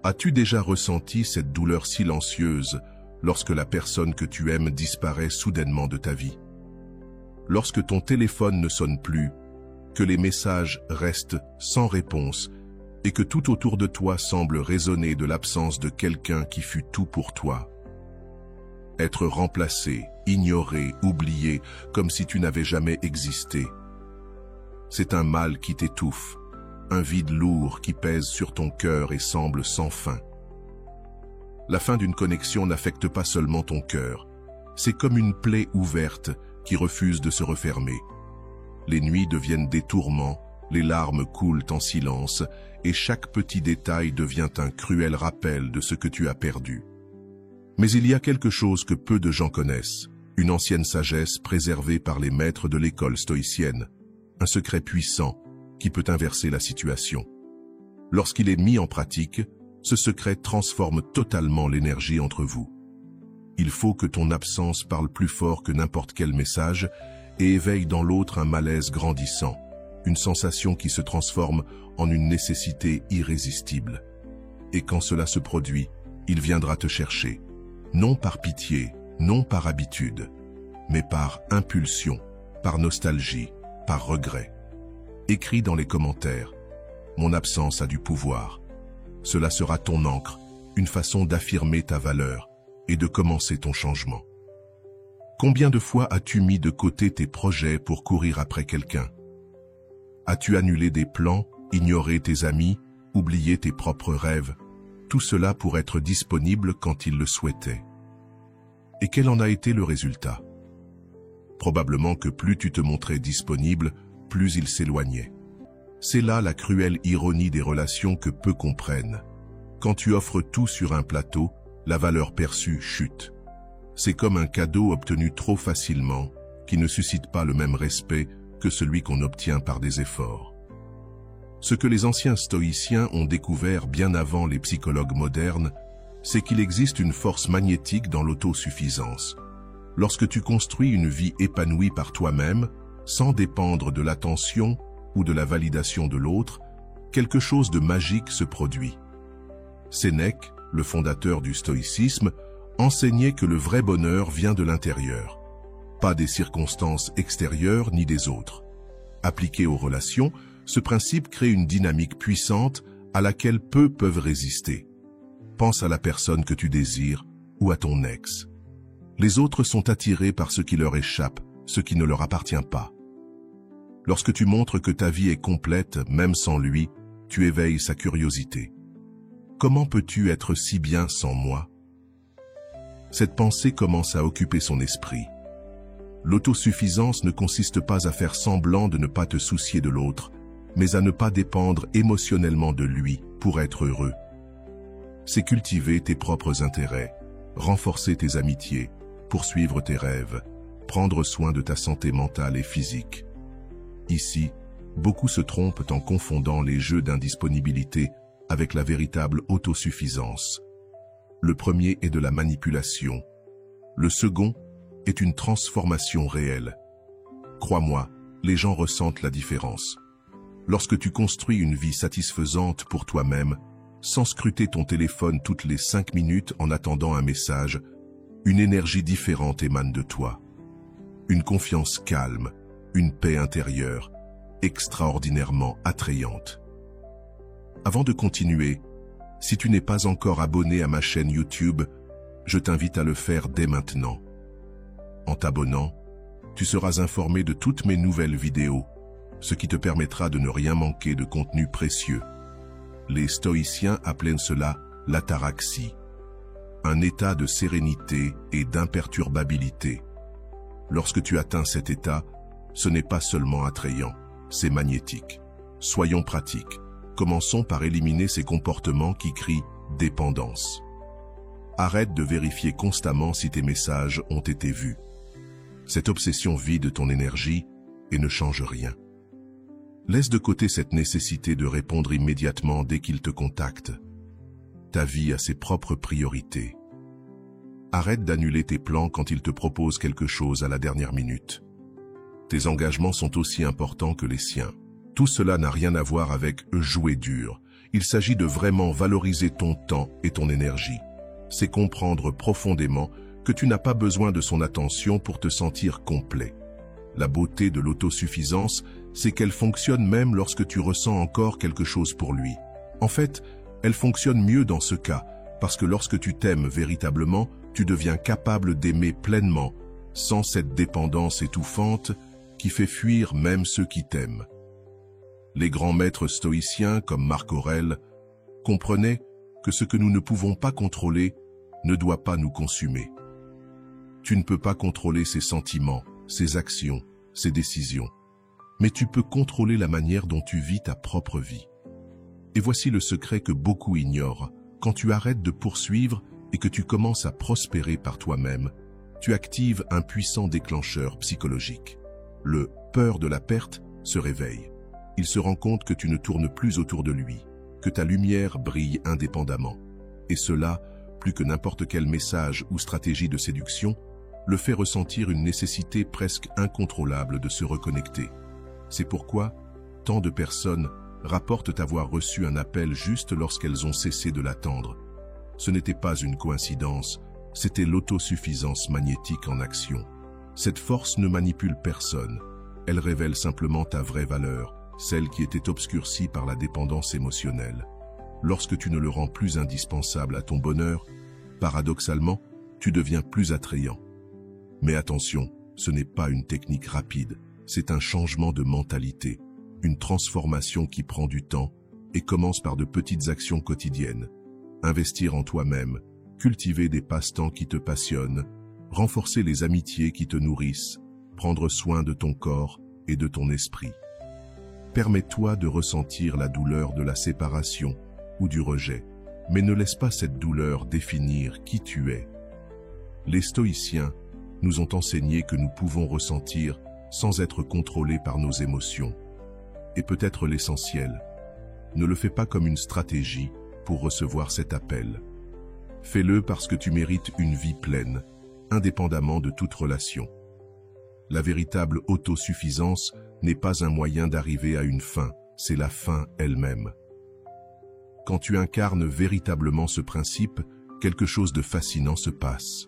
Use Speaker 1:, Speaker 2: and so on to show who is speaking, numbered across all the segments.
Speaker 1: As-tu déjà ressenti cette douleur silencieuse lorsque la personne que tu aimes disparaît soudainement de ta vie? Lorsque ton téléphone ne sonne plus, que les messages restent sans réponse et que tout autour de toi semble résonner de l'absence de quelqu'un qui fut tout pour toi. Être remplacé, ignoré, oublié, comme si tu n'avais jamais existé. C'est un mal qui t'étouffe, un vide lourd qui pèse sur ton cœur et semble sans fin. La fin d'une connexion n'affecte pas seulement ton cœur, c'est comme une plaie ouverte qui refuse de se refermer. Les nuits deviennent des tourments, les larmes coulent en silence, et chaque petit détail devient un cruel rappel de ce que tu as perdu. Mais il y a quelque chose que peu de gens connaissent, une ancienne sagesse préservée par les maîtres de l'école stoïcienne, un secret puissant qui peut inverser la situation. Lorsqu'il est mis en pratique, ce secret transforme totalement l'énergie entre vous. Il faut que ton absence parle plus fort que n'importe quel message et éveille dans l'autre un malaise grandissant, une sensation qui se transforme en une nécessité irrésistible. Et quand cela se produit, il viendra te chercher, non par pitié, non par habitude, mais par impulsion, par nostalgie, par regret. Écris dans les commentaires « Mon absence a du pouvoir ». Cela sera ton encre, une façon d'affirmer ta valeur et de commencer ton changement. Combien de fois as-tu mis de côté tes projets pour courir après quelqu'un? As-tu annulé des plans, ignoré tes amis, oublié tes propres rêves? Tout cela pour être disponible quand il le souhaitait. Et quel en a été le résultat? Probablement que plus tu te montrais disponible, plus il s'éloignait. C'est là la cruelle ironie des relations que peu comprennent. Quand tu offres tout sur un plateau, la valeur perçue chute. C'est comme un cadeau obtenu trop facilement, qui ne suscite pas le même respect que celui qu'on obtient par des efforts. Ce que les anciens stoïciens ont découvert bien avant les psychologues modernes, c'est qu'il existe une force magnétique dans l'autosuffisance. Lorsque tu construis une vie épanouie par toi-même, sans dépendre de l'attention ou de la validation de l'autre, quelque chose de magique se produit. Sénèque, le fondateur du stoïcisme, enseignait que le vrai bonheur vient de l'intérieur, pas des circonstances extérieures ni des autres. Appliqué aux relations, ce principe crée une dynamique puissante à laquelle peu peuvent résister. Pense à la personne que tu désires ou à ton ex. Les autres sont attirés par ce qui leur échappe, ce qui ne leur appartient pas. Lorsque tu montres que ta vie est complète, même sans lui, tu éveilles sa curiosité. Comment peux-tu être si bien sans moi? Cette pensée commence à occuper son esprit. L'autosuffisance ne consiste pas à faire semblant de ne pas te soucier de l'autre, mais à ne pas dépendre émotionnellement de lui pour être heureux. C'est cultiver tes propres intérêts, renforcer tes amitiés, poursuivre tes rêves, prendre soin de ta santé mentale et physique. Ici, beaucoup se trompent en confondant les jeux d'indisponibilité avec la véritable autosuffisance. Le premier est de la manipulation. Le second est une transformation réelle. Crois-moi, les gens ressentent la différence. Lorsque tu construis une vie satisfaisante pour toi-même, sans scruter ton téléphone toutes les 5 minutes en attendant un message, une énergie différente émane de toi. Une confiance calme, une paix intérieure, extraordinairement attrayante. Avant de continuer, si tu n'es pas encore abonné à ma chaîne YouTube, je t'invite à le faire dès maintenant. En t'abonnant, tu seras informé de toutes mes nouvelles vidéos, ce qui te permettra de ne rien manquer de contenu précieux. Les stoïciens appelaient cela l'ataraxie, un état de sérénité et d'imperturbabilité. Lorsque tu atteins cet état, ce n'est pas seulement attrayant, c'est magnétique. Soyons pratiques. Commençons par éliminer ces comportements qui crient « dépendance ». Arrête de vérifier constamment si tes messages ont été vus. Cette obsession vide ton énergie et ne change rien. Laisse de côté cette nécessité de répondre immédiatement dès qu'il te contacte. Ta vie a ses propres priorités. Arrête d'annuler tes plans quand il te propose quelque chose à la dernière minute. Tes engagements sont aussi importants que les siens. Tout cela n'a rien à voir avec « jouer dur ». Il s'agit de vraiment valoriser ton temps et ton énergie. C'est comprendre profondément que tu n'as pas besoin de son attention pour te sentir complet. La beauté de l'autosuffisance, c'est qu'elle fonctionne même lorsque tu ressens encore quelque chose pour lui. En fait, elle fonctionne mieux dans ce cas, parce que lorsque tu t'aimes véritablement, tu deviens capable d'aimer pleinement, sans cette dépendance étouffante qui fait fuir même ceux qui t'aiment. Les grands maîtres stoïciens, comme Marc Aurèle, comprenaient que ce que nous ne pouvons pas contrôler ne doit pas nous consumer. Tu ne peux pas contrôler ses sentiments, ses actions, ses décisions, mais tu peux contrôler la manière dont tu vis ta propre vie. Et voici le secret que beaucoup ignorent. Quand tu arrêtes de poursuivre et que tu commences à prospérer par toi-même, tu actives un puissant déclencheur psychologique. Le « peur de la perte » se réveille. Il se rend compte que tu ne tournes plus autour de lui, que ta lumière brille indépendamment. Et cela, plus que n'importe quel message ou stratégie de séduction, le fait ressentir une nécessité presque incontrôlable de se reconnecter. C'est pourquoi tant de personnes rapportent avoir reçu un appel juste lorsqu'elles ont cessé de l'attendre. Ce n'était pas une coïncidence, c'était l'autosuffisance magnétique en action. Cette force ne manipule personne, elle révèle simplement ta vraie valeur, celle qui était obscurcie par la dépendance émotionnelle. Lorsque tu ne le rends plus indispensable à ton bonheur, paradoxalement, tu deviens plus attrayant. Mais attention, ce n'est pas une technique rapide, c'est un changement de mentalité, une transformation qui prend du temps et commence par de petites actions quotidiennes. Investir en toi-même, cultiver des passe-temps qui te passionnent, renforcer les amitiés qui te nourrissent, prendre soin de ton corps et de ton esprit. Permets-toi de ressentir la douleur de la séparation ou du rejet, mais ne laisse pas cette douleur définir qui tu es. Les stoïciens nous ont enseigné que nous pouvons ressentir sans être contrôlés par nos émotions. Et peut-être l'essentiel, ne le fais pas comme une stratégie pour recevoir cet appel. Fais-le parce que tu mérites une vie pleine, indépendamment de toute relation. La véritable autosuffisance n'est pas un moyen d'arriver à une fin, c'est la fin elle-même. Quand tu incarnes véritablement ce principe, quelque chose de fascinant se passe.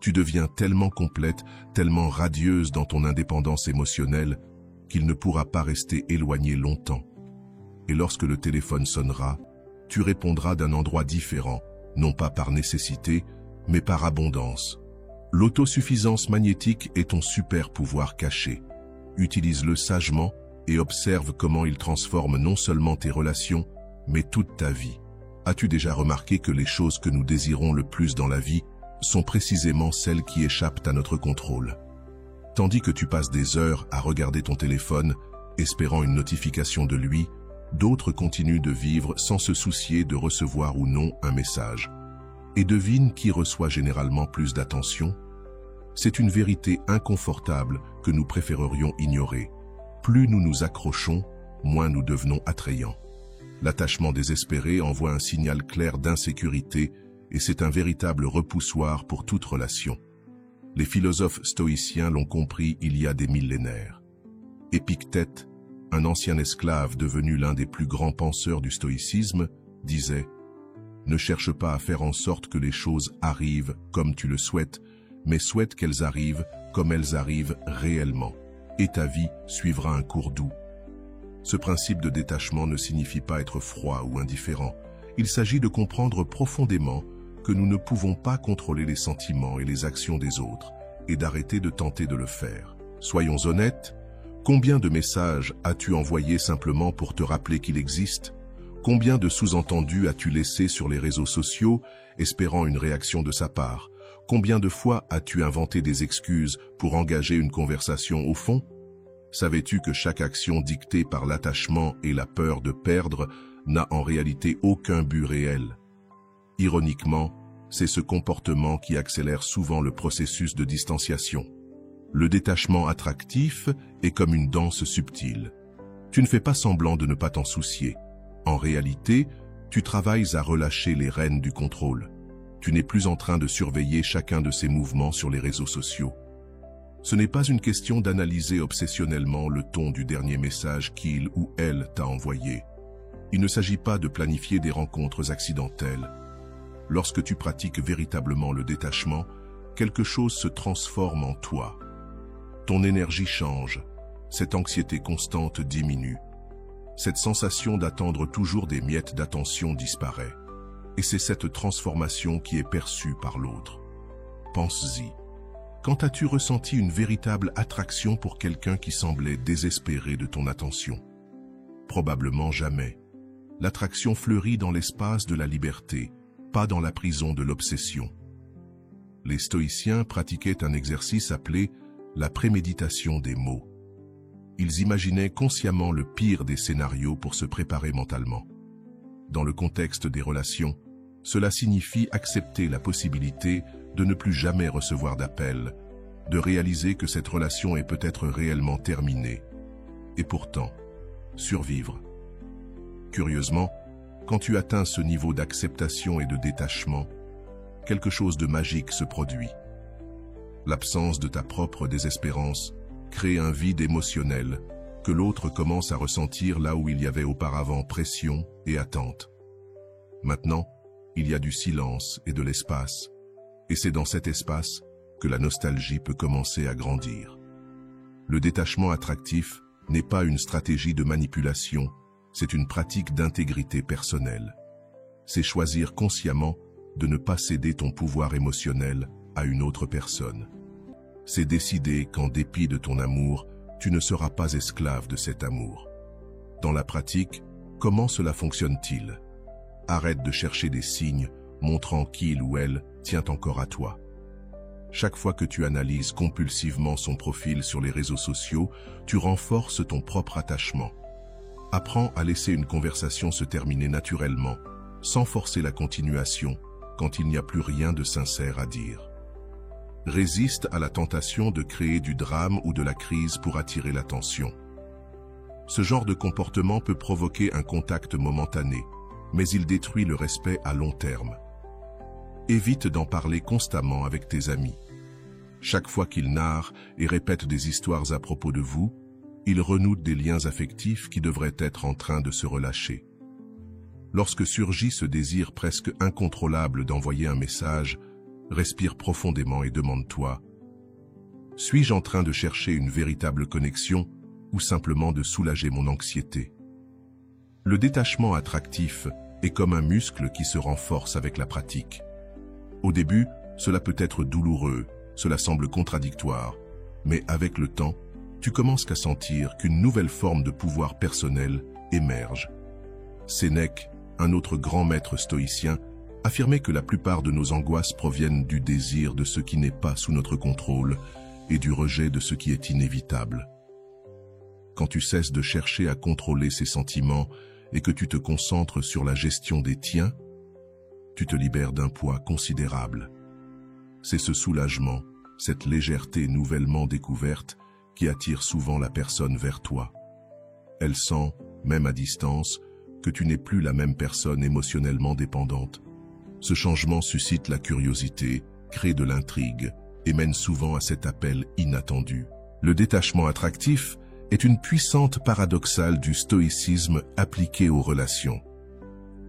Speaker 1: Tu deviens tellement complète, tellement radieuse dans ton indépendance émotionnelle, qu'il ne pourra pas rester éloigné longtemps. Et lorsque le téléphone sonnera, tu répondras d'un endroit différent, non pas par nécessité, mais par abondance. L'autosuffisance magnétique est ton super pouvoir caché. Utilise-le sagement et observe comment il transforme non seulement tes relations, mais toute ta vie. As-tu déjà remarqué que les choses que nous désirons le plus dans la vie sont précisément celles qui échappent à notre contrôle? Tandis que tu passes des heures à regarder ton téléphone, espérant une notification de lui, d'autres continuent de vivre sans se soucier de recevoir ou non un message. Et devine qui reçoit généralement plus d'attention? C'est une vérité inconfortable que nous préférerions ignorer. Plus nous nous accrochons, moins nous devenons attrayants. L'attachement désespéré envoie un signal clair d'insécurité et c'est un véritable repoussoir pour toute relation. Les philosophes stoïciens l'ont compris il y a des millénaires. Épictète, un ancien esclave devenu l'un des plus grands penseurs du stoïcisme, disait « Ne cherche pas à faire en sorte que les choses arrivent comme tu le souhaites, mais souhaite qu'elles arrivent comme elles arrivent réellement, et ta vie suivra un cours doux. » Ce principe de détachement ne signifie pas être froid ou indifférent. Il s'agit de comprendre profondément que nous ne pouvons pas contrôler les sentiments et les actions des autres, et d'arrêter de tenter de le faire. Soyons honnêtes, combien de messages as-tu envoyés simplement pour te rappeler qu'il existe? Combien de sous-entendus as-tu laissés sur les réseaux sociaux, espérant une réaction de sa part? Combien de fois as-tu inventé des excuses pour engager une conversation au fond? Savais-tu que chaque action dictée par l'attachement et la peur de perdre n'a en réalité aucun but réel? Ironiquement, c'est ce comportement qui accélère souvent le processus de distanciation. Le détachement attractif est comme une danse subtile. Tu ne fais pas semblant de ne pas t'en soucier. En réalité, tu travailles à relâcher les rênes du contrôle. Tu n'es plus en train de surveiller chacun de ses mouvements sur les réseaux sociaux. Ce n'est pas une question d'analyser obsessionnellement le ton du dernier message qu'il ou elle t'a envoyé. Il ne s'agit pas de planifier des rencontres accidentelles. Lorsque tu pratiques véritablement le détachement, quelque chose se transforme en toi. Ton énergie change, cette anxiété constante diminue. Cette sensation d'attendre toujours des miettes d'attention disparaît. Et c'est cette transformation qui est perçue par l'autre. Pense-y. Quand as-tu ressenti une véritable attraction pour quelqu'un qui semblait désespéré de ton attention? Probablement jamais. L'attraction fleurit dans l'espace de la liberté, pas dans la prison de l'obsession. Les stoïciens pratiquaient un exercice appelé la préméditation des mots. Ils imaginaient consciemment le pire des scénarios pour se préparer mentalement. Dans le contexte des relations, cela signifie accepter la possibilité de ne plus jamais recevoir d'appel, de réaliser que cette relation est peut-être réellement terminée, et pourtant, survivre. Curieusement, quand tu atteins ce niveau d'acceptation et de détachement, quelque chose de magique se produit. L'absence de ta propre désespérance crée un vide émotionnel que l'autre commence à ressentir là où il y avait auparavant pression et attente. Maintenant, il y a du silence et de l'espace, et c'est dans cet espace que la nostalgie peut commencer à grandir. Le détachement attractif n'est pas une stratégie de manipulation, c'est une pratique d'intégrité personnelle. C'est choisir consciemment de ne pas céder ton pouvoir émotionnel à une autre personne. C'est décider qu'en dépit de ton amour, tu ne seras pas esclave de cet amour. Dans la pratique, comment cela fonctionne-t-il? Arrête de chercher des signes montrant qu'il ou elle tient encore à toi. Chaque fois que tu analyses compulsivement son profil sur les réseaux sociaux, tu renforces ton propre attachement. Apprends à laisser une conversation se terminer naturellement, sans forcer la continuation, quand il n'y a plus rien de sincère à dire. Résiste à la tentation de créer du drame ou de la crise pour attirer l'attention. Ce genre de comportement peut provoquer un contact momentané, mais il détruit le respect à long terme. Évite d'en parler constamment avec tes amis. Chaque fois qu'ils narrent et répètent des histoires à propos de vous, ils renouent des liens affectifs qui devraient être en train de se relâcher. Lorsque surgit ce désir presque incontrôlable d'envoyer un message, respire profondément et demande-toi: suis-je en train de chercher une véritable connexion ou simplement de soulager mon anxiété? Le détachement attractif est comme un muscle qui se renforce avec la pratique. Au début, cela peut être douloureux, cela semble contradictoire, mais avec le temps, tu commences à sentir qu'une nouvelle forme de pouvoir personnel émerge. Sénèque, un autre grand maître stoïcien, affirmait que la plupart de nos angoisses proviennent du désir de ce qui n'est pas sous notre contrôle et du rejet de ce qui est inévitable. Quand tu cesses de chercher à contrôler ces sentiments et que tu te concentres sur la gestion des tiens, tu te libères d'un poids considérable. C'est ce soulagement, cette légèreté nouvellement découverte, qui attire souvent la personne vers toi. Elle sent, même à distance, que tu n'es plus la même personne émotionnellement dépendante. Ce changement suscite la curiosité, crée de l'intrigue et mène souvent à cet appel inattendu. Le détachement attractif est une puissante paradoxale du stoïcisme appliqué aux relations.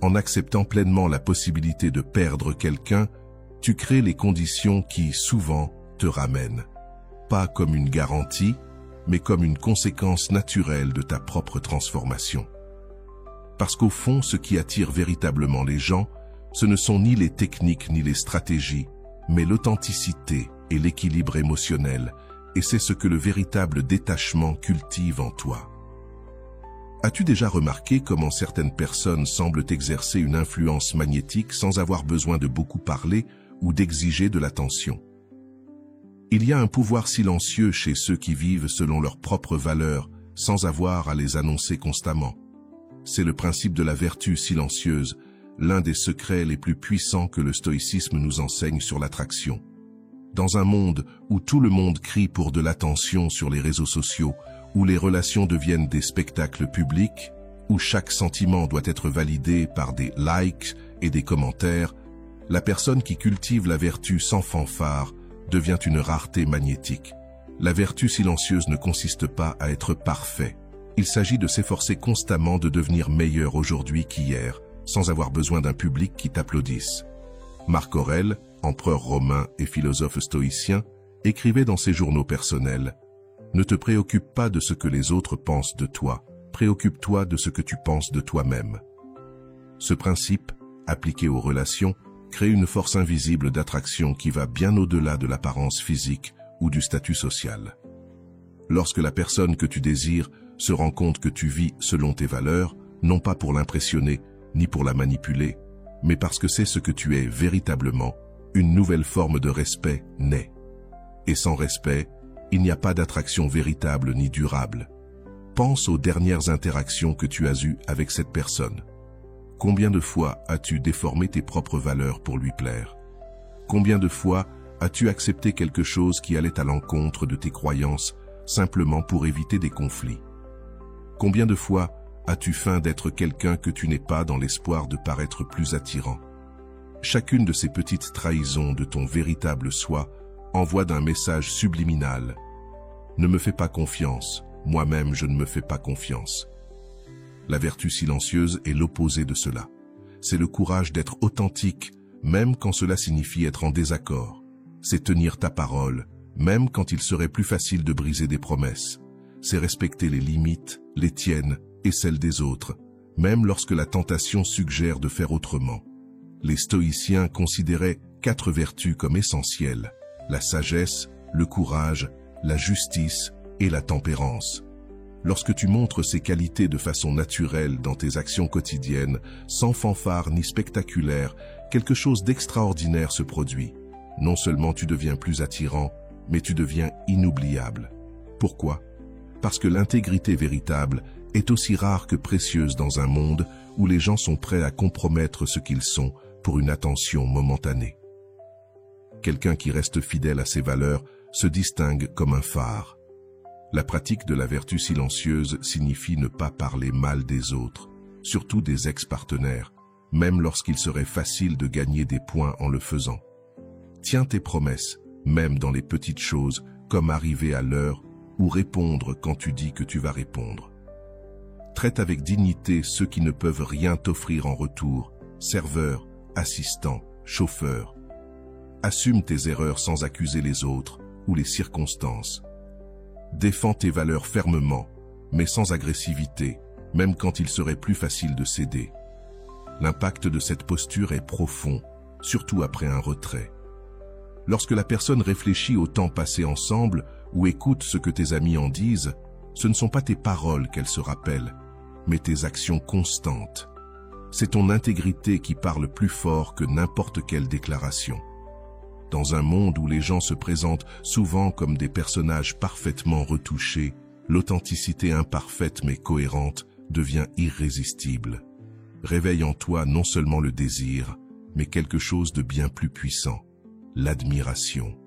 Speaker 1: En acceptant pleinement la possibilité de perdre quelqu'un, tu crées les conditions qui, souvent, te ramènent. Pas comme une garantie, mais comme une conséquence naturelle de ta propre transformation. Parce qu'au fond, ce qui attire véritablement les gens, ce ne sont ni les techniques ni les stratégies, mais l'authenticité et l'équilibre émotionnel, et c'est ce que le véritable détachement cultive en toi. As-tu déjà remarqué comment certaines personnes semblent exercer une influence magnétique sans avoir besoin de beaucoup parler ou d'exiger de l'attention? Il y a un pouvoir silencieux chez ceux qui vivent selon leurs propres valeurs, sans avoir à les annoncer constamment. C'est le principe de la vertu silencieuse, l'un des secrets les plus puissants que le stoïcisme nous enseigne sur l'attraction. Dans un monde où tout le monde crie pour de l'attention sur les réseaux sociaux, où les relations deviennent des spectacles publics, où chaque sentiment doit être validé par des likes et des commentaires, la personne qui cultive la vertu sans fanfare devient une rareté magnétique. La vertu silencieuse ne consiste pas à être parfait, Il s'agit de s'efforcer constamment de devenir meilleur aujourd'hui qu'hier, sans avoir besoin d'un public qui t'applaudisse. Marc Aurèle, empereur romain et philosophe stoïcien, écrivait dans ses journaux personnels « Ne te préoccupe pas de ce que les autres pensent de toi, préoccupe-toi de ce que tu penses de toi-même. » Ce principe, appliqué aux relations, crée une force invisible d'attraction qui va bien au-delà de l'apparence physique ou du statut social. Lorsque la personne que tu désires se rend compte que tu vis selon tes valeurs, non pas pour l'impressionner ni pour la manipuler, mais parce que c'est ce que tu es véritablement, une nouvelle forme de respect naît. Et sans respect, il n'y a pas d'attraction véritable ni durable. Pense aux dernières interactions que tu as eues avec cette personne. Combien de fois as-tu déformé tes propres valeurs pour lui plaire? Combien de fois as-tu accepté quelque chose qui allait à l'encontre de tes croyances simplement pour éviter des conflits? Combien de fois as-tu feint d'être quelqu'un que tu n'es pas dans l'espoir de paraître plus attirant? Chacune de ces petites trahisons de ton véritable soi envoie d'un message subliminal. Ne me fais pas confiance, moi-même je ne me fais pas confiance. La vertu silencieuse est l'opposé de cela. C'est le courage d'être authentique, même quand cela signifie être en désaccord. C'est tenir ta parole, même quand il serait plus facile de briser des promesses. C'est respecter les limites, les tiennes et celles des autres, même lorsque la tentation suggère de faire autrement. Les stoïciens considéraient 4 vertus comme essentielles: la sagesse, le courage, la justice et la tempérance. Lorsque tu montres ces qualités de façon naturelle dans tes actions quotidiennes, sans fanfare ni spectaculaire, quelque chose d'extraordinaire se produit. Non seulement tu deviens plus attirant, mais tu deviens inoubliable. Pourquoi? Parce que l'intégrité véritable est aussi rare que précieuse dans un monde où les gens sont prêts à compromettre ce qu'ils sont pour une attention momentanée. Quelqu'un qui reste fidèle à ses valeurs se distingue comme un phare. La pratique de la vertu silencieuse signifie ne pas parler mal des autres, surtout des ex-partenaires, même lorsqu'il serait facile de gagner des points en le faisant. Tiens tes promesses, même dans les petites choses, comme arriver à l'heure ou répondre quand tu dis que tu vas répondre. Traite avec dignité ceux qui ne peuvent rien t'offrir en retour, serveurs, assistants, chauffeurs. Assume tes erreurs sans accuser les autres ou les circonstances. Défends tes valeurs fermement, mais sans agressivité, même quand il serait plus facile de céder. L'impact de cette posture est profond, surtout après un retrait. Lorsque la personne réfléchit au temps passé ensemble ou écoute ce que tes amis en disent, ce ne sont pas tes paroles qu'elle se rappelle, mais tes actions constantes. C'est ton intégrité qui parle plus fort que n'importe quelle déclaration. Dans un monde où les gens se présentent souvent comme des personnages parfaitement retouchés, l'authenticité imparfaite mais cohérente devient irrésistible. Réveille en toi non seulement le désir, mais quelque chose de bien plus puissant, l'admiration.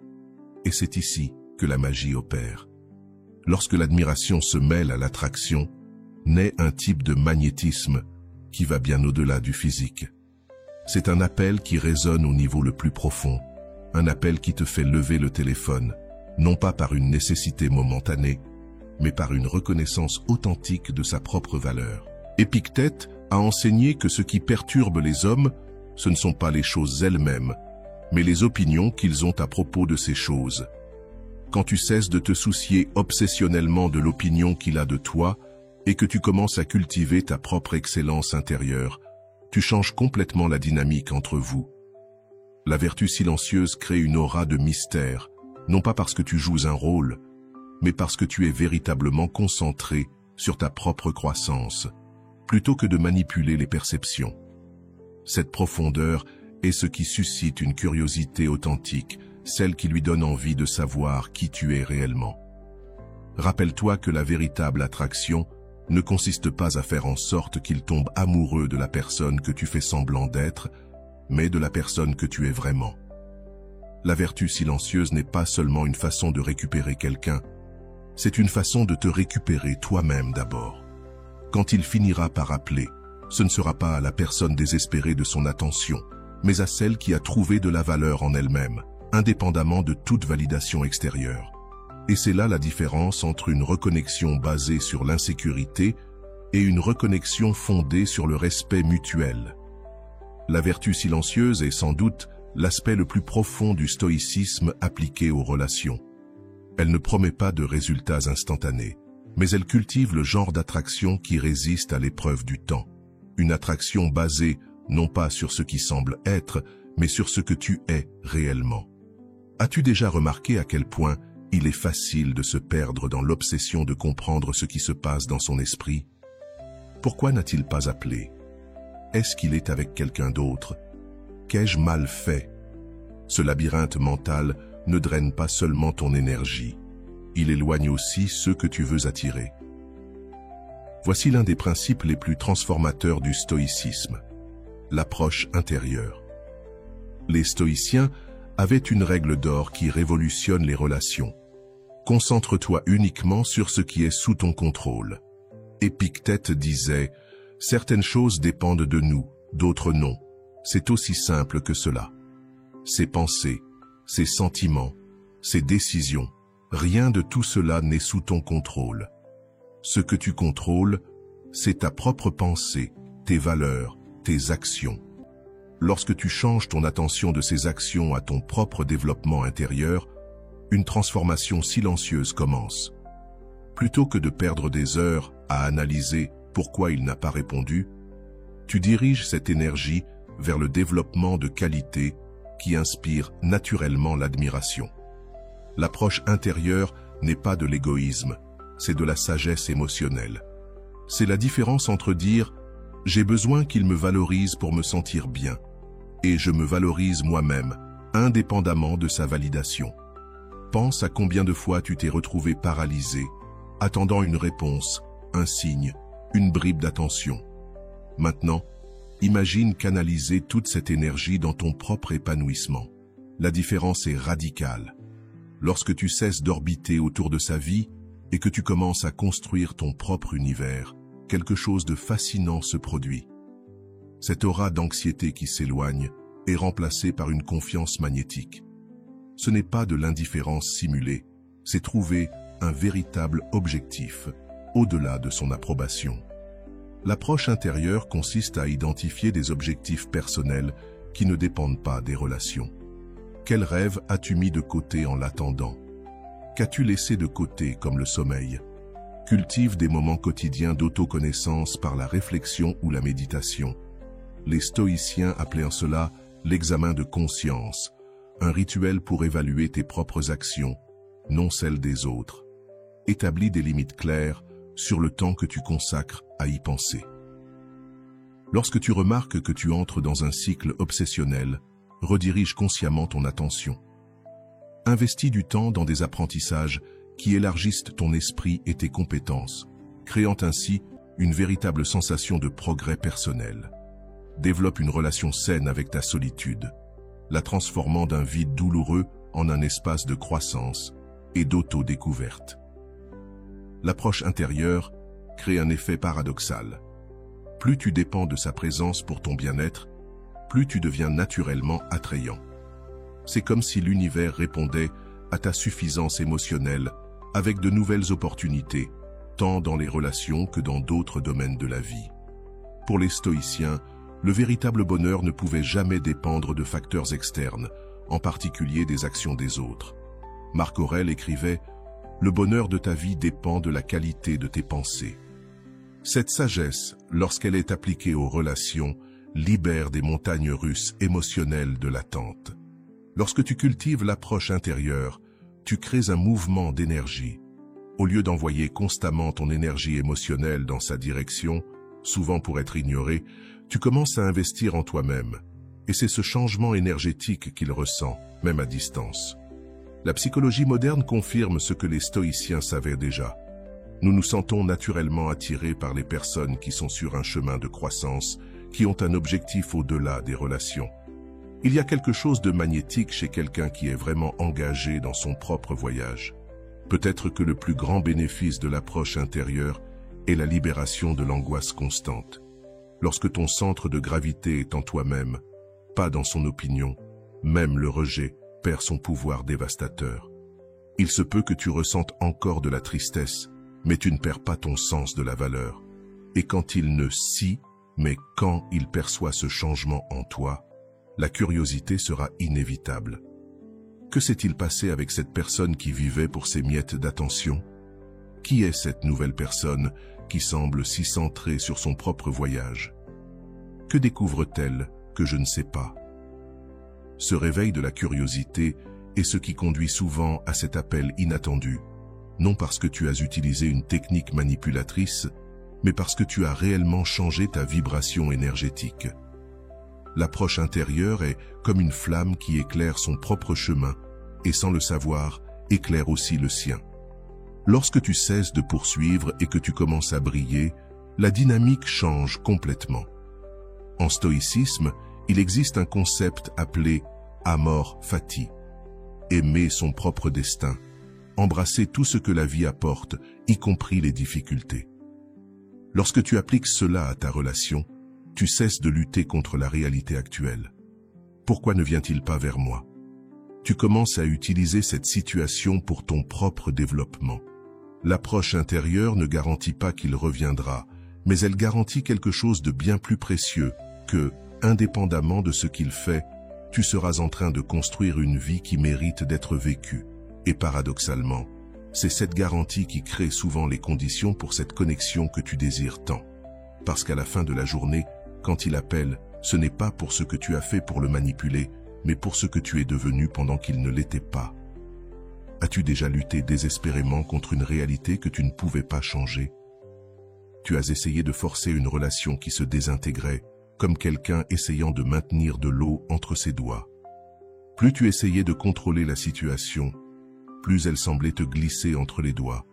Speaker 1: Et c'est ici que la magie opère. Lorsque l'admiration se mêle à l'attraction, naît un type de magnétisme qui va bien au-delà du physique. C'est un appel qui résonne au niveau le plus profond, un appel qui te fait lever le téléphone, non pas par une nécessité momentanée, mais par une reconnaissance authentique de sa propre valeur. Épictète a enseigné que ce qui perturbe les hommes, ce ne sont pas les choses elles-mêmes, mais les opinions qu'ils ont à propos de ces choses. Quand tu cesses de te soucier obsessionnellement de l'opinion qu'il a de toi et que tu commences à cultiver ta propre excellence intérieure, tu changes complètement la dynamique entre vous. La vertu silencieuse crée une aura de mystère, non pas parce que tu joues un rôle, mais parce que tu es véritablement concentré sur ta propre croissance, plutôt que de manipuler les perceptions. Cette profondeur est ce qui suscite une curiosité authentique, celle qui lui donne envie de savoir qui tu es réellement. Rappelle-toi que la véritable attraction ne consiste pas à faire en sorte qu'il tombe amoureux de la personne que tu fais semblant d'être, mais de la personne que tu es vraiment. La vertu silencieuse n'est pas seulement une façon de récupérer quelqu'un, c'est une façon de te récupérer toi-même d'abord. Quand il finira par appeler, ce ne sera pas à la personne désespérée de son attention, mais à celle qui a trouvé de la valeur en elle-même, indépendamment de toute validation extérieure. Et c'est là la différence entre une reconnexion basée sur l'insécurité et une reconnexion fondée sur le respect mutuel. La vertu silencieuse est sans doute l'aspect le plus profond du stoïcisme appliqué aux relations. Elle ne promet pas de résultats instantanés, mais elle cultive le genre d'attraction qui résiste à l'épreuve du temps. Une attraction basée non pas sur ce qui semble être, mais sur ce que tu es réellement. As-tu déjà remarqué à quel point il est facile de se perdre dans l'obsession de comprendre ce qui se passe dans son esprit? Pourquoi n'a-t-il pas appelé? Est-ce qu'il est avec quelqu'un d'autre? Qu'ai-je mal fait? Ce labyrinthe mental ne draine pas seulement ton énergie, il éloigne aussi ceux que tu veux attirer. Voici l'un des principes les plus transformateurs du stoïcisme, l'approche intérieure. Les stoïciens avaient une règle d'or qui révolutionne les relations. Concentre-toi uniquement sur ce qui est sous ton contrôle. Épictète disait « Certaines choses dépendent de nous, d'autres non. C'est aussi simple que cela. » Ses pensées, ses sentiments, ses décisions, rien de tout cela n'est sous ton contrôle. Ce que tu contrôles, c'est ta propre pensée, tes valeurs, tes actions. Lorsque tu changes ton attention de ces actions à ton propre développement intérieur, une transformation silencieuse commence. Plutôt que de perdre des heures à analyser pourquoi il n'a pas répondu, tu diriges cette énergie vers le développement de qualités qui inspirent naturellement l'admiration. L'approche intérieure n'est pas de l'égoïsme, c'est de la sagesse émotionnelle. C'est la différence entre dire « j'ai besoin qu'il me valorise pour me sentir bien » et « je me valorise moi-même, indépendamment de sa validation ». Pense à combien de fois tu t'es retrouvé paralysé, attendant une réponse, un signe, une bribe d'attention. Maintenant, imagine canaliser toute cette énergie dans ton propre épanouissement. La différence est radicale. Lorsque tu cesses d'orbiter autour de sa vie et que tu commences à construire ton propre univers, quelque chose de fascinant se produit. Cette aura d'anxiété qui s'éloigne est remplacée par une confiance magnétique. Ce n'est pas de l'indifférence simulée, c'est trouver un véritable objectif, au-delà de son approbation. L'approche intérieure consiste à identifier des objectifs personnels qui ne dépendent pas des relations. Quel rêve as-tu mis de côté en l'attendant? Qu'as-tu laissé de côté comme le sommeil? Cultive des moments quotidiens d'autoconnaissance par la réflexion ou la méditation. Les stoïciens appelaient cela l'examen de conscience, un rituel pour évaluer tes propres actions, non celles des autres. Établis des limites claires sur le temps que tu consacres à y penser. Lorsque tu remarques que tu entres dans un cycle obsessionnel, redirige consciemment ton attention. Investis du temps dans des apprentissages qui élargissent ton esprit et tes compétences, créant ainsi une véritable sensation de progrès personnel. Développe une relation saine avec ta solitude, la transformant d'un vide douloureux en un espace de croissance et d'auto-découverte. L'approche intérieure crée un effet paradoxal. Plus tu dépends de sa présence pour ton bien-être, plus tu deviens naturellement attrayant. C'est comme si l'univers répondait à ta suffisance émotionnelle avec de nouvelles opportunités, tant dans les relations que dans d'autres domaines de la vie. Pour les stoïciens, le véritable bonheur ne pouvait jamais dépendre de facteurs externes, en particulier des actions des autres. Marc Aurèle écrivait « Le bonheur de ta vie dépend de la qualité de tes pensées ». Cette sagesse, lorsqu'elle est appliquée aux relations, libère des montagnes russes émotionnelles de l'attente. Lorsque tu cultives l'approche intérieure, tu crées un mouvement d'énergie. Au lieu d'envoyer constamment ton énergie émotionnelle dans sa direction, souvent pour être ignorée, tu commences à investir en toi-même. Et c'est ce changement énergétique qu'il ressent, même à distance. La psychologie moderne confirme ce que les stoïciens savaient déjà. Nous nous sentons naturellement attirés par les personnes qui sont sur un chemin de croissance, qui ont un objectif au-delà des relations. Il y a quelque chose de magnétique chez quelqu'un qui est vraiment engagé dans son propre voyage. Peut-être que le plus grand bénéfice de l'approche intérieure est la libération de l'angoisse constante. Lorsque ton centre de gravité est en toi-même, pas dans son opinion, même le rejet perd son pouvoir dévastateur. Il se peut que tu ressentes encore de la tristesse, mais tu ne perds pas ton sens de la valeur. Et quand il ne si, mais quand il perçoit ce changement en toi, la curiosité sera inévitable. Que s'est-il passé avec cette personne qui vivait pour ses miettes d'attention? Qui est cette nouvelle personne qui semble si centrée sur son propre voyage? Que découvre-t-elle que je ne sais pas? Ce réveil de la curiosité est ce qui conduit souvent à cet appel inattendu, non parce que tu as utilisé une technique manipulatrice, mais parce que tu as réellement changé ta vibration énergétique. L'approche intérieure est comme une flamme qui éclaire son propre chemin et sans le savoir, éclaire aussi le sien. Lorsque tu cesses de poursuivre et que tu commences à briller, la dynamique change complètement. En stoïcisme, il existe un concept appelé amor fati, aimer son propre destin, embrasser tout ce que la vie apporte, y compris les difficultés. Lorsque tu appliques cela à ta relation, tu cesses de lutter contre la réalité actuelle. Pourquoi ne vient-il pas vers moi? Tu commences à utiliser cette situation pour ton propre développement. L'approche intérieure ne garantit pas qu'il reviendra, mais elle garantit quelque chose de bien plus précieux que, indépendamment de ce qu'il fait, tu seras en train de construire une vie qui mérite d'être vécue. Et paradoxalement, c'est cette garantie qui crée souvent les conditions pour cette connexion que tu désires tant. Parce qu'à la fin de la journée, quand il appelle, ce n'est pas pour ce que tu as fait pour le manipuler, mais pour ce que tu es devenu pendant qu'il ne l'était pas. As-tu déjà lutté désespérément contre une réalité que tu ne pouvais pas changer? Tu as essayé de forcer une relation qui se désintégrait, comme quelqu'un essayant de maintenir de l'eau entre ses doigts. Plus tu essayais de contrôler la situation, plus elle semblait te glisser entre les doigts.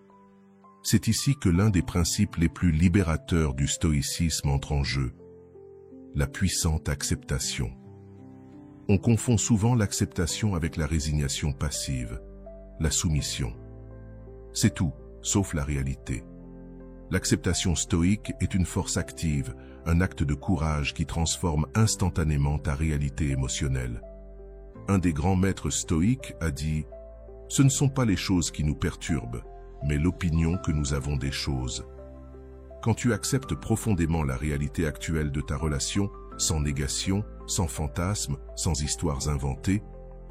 Speaker 1: C'est ici que l'un des principes les plus libérateurs du stoïcisme entre en jeu, la puissante acceptation. On confond souvent l'acceptation avec la résignation passive, la soumission. C'est tout, sauf la réalité. L'acceptation stoïque est une force active, un acte de courage qui transforme instantanément ta réalité émotionnelle. Un des grands maîtres stoïques a dit « Ce ne sont pas les choses qui nous perturbent, mais l'opinion que nous avons des choses. » Quand tu acceptes profondément la réalité actuelle de ta relation, sans négation, sans fantasme, sans histoires inventées,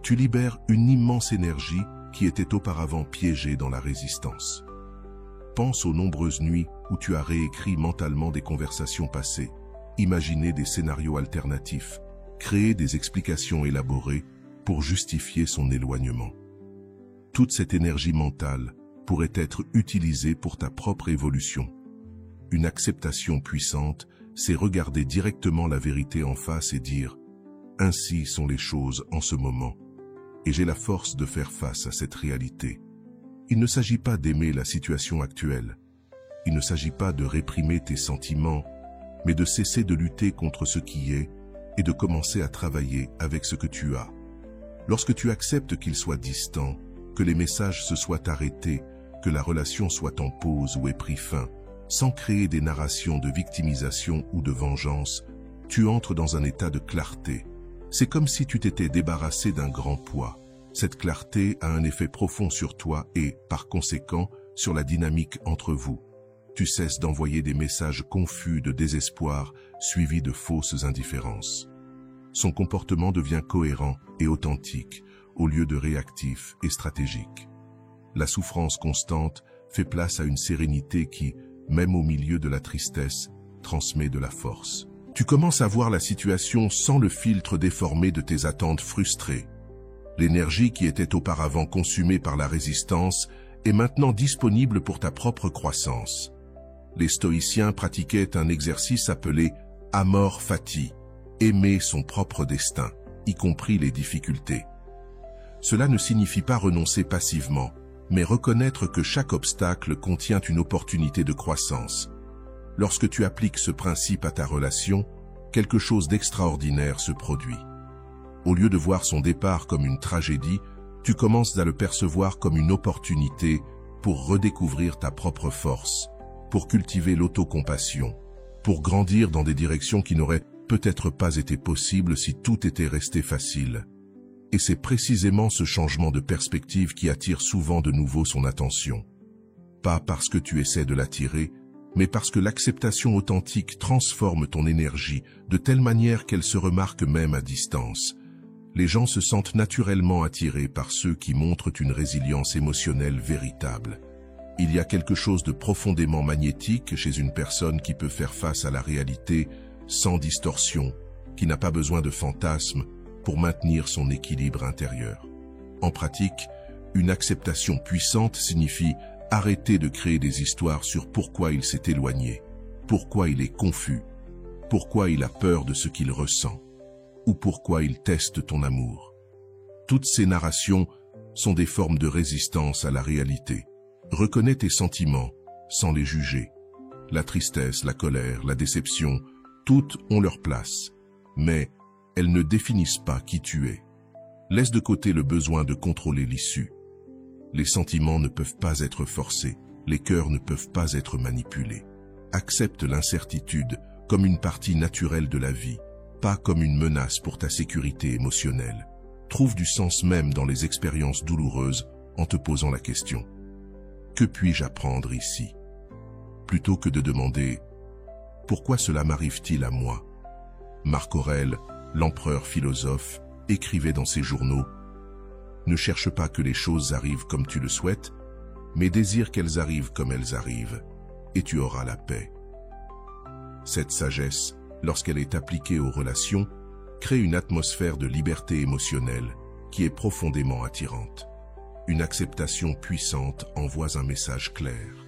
Speaker 1: tu libères une immense énergie qui était auparavant piégée dans la résistance. Pense aux nombreuses nuits où tu as réécrit mentalement des conversations passées, imaginé des scénarios alternatifs, créé des explications élaborées pour justifier son éloignement. Toute cette énergie mentale pourrait être utilisée pour ta propre évolution. Une acceptation puissante, c'est regarder directement la vérité en face et dire « Ainsi sont les choses en ce moment, et j'ai la force de faire face à cette réalité. » Il ne s'agit pas d'aimer la situation actuelle. Il ne s'agit pas de réprimer tes sentiments, mais de cesser de lutter contre ce qui est et de commencer à travailler avec ce que tu as. Lorsque tu acceptes qu'il soit distant, que les messages se soient arrêtés, que la relation soit en pause ou ait pris fin, sans créer des narrations de victimisation ou de vengeance, tu entres dans un état de clarté. C'est comme si tu t'étais débarrassé d'un grand poids. Cette clarté a un effet profond sur toi et, par conséquent, sur la dynamique entre vous. Tu cesses d'envoyer des messages confus de désespoir, suivis de fausses indifférences. Son comportement devient cohérent et authentique, au lieu de réactif et stratégique. La souffrance constante fait place à une sérénité qui, même au milieu de la tristesse, transmet de la force. Tu commences à voir la situation sans le filtre déformé de tes attentes frustrées. L'énergie qui était auparavant consumée par la résistance est maintenant disponible pour ta propre croissance. Les stoïciens pratiquaient un exercice appelé amor fati, aimer son propre destin, y compris les difficultés. Cela ne signifie pas renoncer passivement, mais reconnaître que chaque obstacle contient une opportunité de croissance. Lorsque tu appliques ce principe à ta relation, quelque chose d'extraordinaire se produit. Au lieu de voir son départ comme une tragédie, tu commences à le percevoir comme une opportunité pour redécouvrir ta propre force, pour cultiver l'autocompassion, pour grandir dans des directions qui n'auraient peut-être pas été possibles si tout était resté facile. Et c'est précisément ce changement de perspective qui attire souvent de nouveau son attention. Pas parce que tu essaies de l'attirer, mais parce que l'acceptation authentique transforme ton énergie de telle manière qu'elle se remarque même à distance. Les gens se sentent naturellement attirés par ceux qui montrent une résilience émotionnelle véritable. Il y a quelque chose de profondément magnétique chez une personne qui peut faire face à la réalité sans distorsion, qui n'a pas besoin de fantasmes pour maintenir son équilibre intérieur. En pratique, une acceptation puissante signifie arrêter de créer des histoires sur pourquoi il s'est éloigné, pourquoi il est confus, pourquoi il a peur de ce qu'il ressent, ou pourquoi il teste ton amour. Toutes ces narrations sont des formes de résistance à la réalité. Reconnais tes sentiments sans les juger. La tristesse, la colère, la déception, toutes ont leur place, mais elles ne définissent pas qui tu es. Laisse de côté le besoin de contrôler l'issue. Les sentiments ne peuvent pas être forcés, les cœurs ne peuvent pas être manipulés. Accepte l'incertitude comme une partie naturelle de la vie, pas comme une menace pour ta sécurité émotionnelle. Trouve du sens même dans les expériences douloureuses en te posant la question « Que puis-je apprendre ici ?» plutôt que de demander « Pourquoi cela m'arrive-t-il à moi ?» Marc Aurèle, l'empereur philosophe, écrivait dans ses journaux « Ne cherche pas que les choses arrivent comme tu le souhaites, mais désire qu'elles arrivent comme elles arrivent, et tu auras la paix. » Cette sagesse, lorsqu'elle est appliquée aux relations, crée une atmosphère de liberté émotionnelle qui est profondément attirante. Une acceptation puissante envoie un message clair.